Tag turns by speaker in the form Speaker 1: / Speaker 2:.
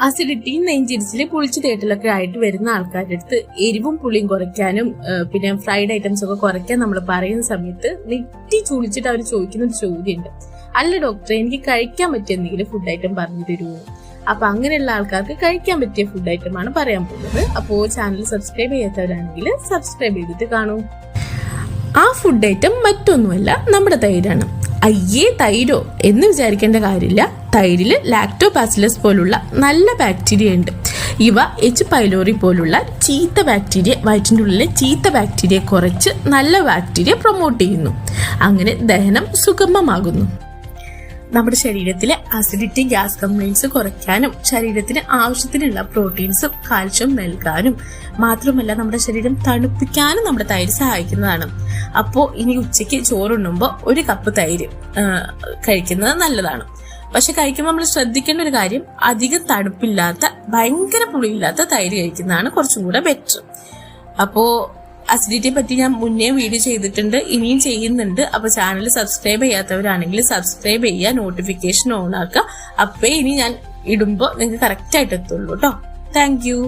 Speaker 1: Acidity, നെഞ്ചിരിച്ചില്, പുളിച്ചു തേട്ടലൊക്കെ ആയിട്ട് വരുന്ന ആൾക്കാരുടെ അടുത്ത് എരിവും പുളിയും കുറയ്ക്കാനും പിന്നെ ഫ്രൈഡ് ഐറ്റംസ് ഒക്കെ കുറയ്ക്കാൻ നമ്മൾ പറയുന്ന സമയത്ത് നെറ്റി ചൂളിച്ചിട്ട് അവർ ചോദിക്കുന്ന ഒരു ചോദ്യമുണ്ട്, അല്ല ഡോക്ടറെ എനിക്ക് കഴിക്കാൻ പറ്റിയ എന്തെങ്കിലും ഫുഡ് ഐറ്റം പറഞ്ഞു തരുമോ? അപ്പൊ അങ്ങനെയുള്ള ആൾക്കാർക്ക് കഴിക്കാൻ പറ്റിയ ഫുഡ് ഐറ്റം ആണ് പറയാൻ പോകുന്നത്. അപ്പോ ചാനൽ സബ്സ്ക്രൈബ് ചെയ്യാത്തവരാണെങ്കിൽ സബ്സ്ക്രൈബ് ചെയ്തിട്ട് കാണൂ. ആ ഫുഡ് ഐറ്റം മറ്റൊന്നുമല്ല, നമ്മുടെ തൈരാണ്. അയ്യേ തൈരോ എന്ന് വിചാരിക്കേണ്ട കാര്യമില്ല. തൈരില് ലാക്ടോബാസിലസ് പോലുള്ള നല്ല ബാക്ടീരിയ ഉണ്ട്. ഇവ എച്ച് പൈലോറി പോലുള്ള ചീത്ത ബാക്ടീരിയ, വയറ്റിൻ്റെ ഉള്ളിലെ ചീത്ത ബാക്ടീരിയ കുറച്ച് നല്ല ബാക്ടീരിയ പ്രൊമോട്ട് ചെയ്യുന്നു. അങ്ങനെ ദഹനം സുഗമമാകുന്നു. നമ്മുടെ ശരീരത്തിലെ അസിഡിറ്റി, ഗ്യാസ് കംപ്ലൈൻസ് കുറയ്ക്കാനും ശരീരത്തിന് ആവശ്യത്തിനുള്ള പ്രോട്ടീൻസും കാൽഷ്യം നൽകാനും മാത്രമല്ല നമ്മുടെ ശരീരം തണുപ്പിക്കാനും നമ്മുടെ തൈര് സഹായിക്കുന്നതാണ്. അപ്പോൾ ഇനി ഉച്ചയ്ക്ക് ചോറുണ്ണുമ്പോൾ 1 കപ്പ് തൈര് കഴിക്കുന്നത് നല്ലതാണ്. പക്ഷെ കഴിക്കുമ്പോൾ നമ്മൾ ശ്രദ്ധിക്കേണ്ട ഒരു കാര്യം, അധികം തണുപ്പില്ലാത്ത ഭയങ്കര പുളിയില്ലാത്ത തൈര് കഴിക്കുന്നതാണ് കുറച്ചും കൂടെ ബെറ്റർ. അപ്പോൾ അസിഡിറ്റിയെ പറ്റി ഞാൻ മുന്നേ വീഡിയോ ചെയ്തിട്ടുണ്ട്, ഇനിയും ചെയ്യുന്നുണ്ട്. അപ്പൊ ചാനൽ സബ്സ്ക്രൈബ് ചെയ്യാത്തവരാണെങ്കിൽ സബ്സ്ക്രൈബ് ചെയ്യുക, നോട്ടിഫിക്കേഷൻ ഓൺ ആക്കുക. അപ്പേ ഇനി ഞാൻ ഇടുമ്പോൾ നിങ്ങൾക്ക് കറക്റ്റ് ആയിട്ട് എത്തുള്ളൂ കേട്ടോ. Thank you.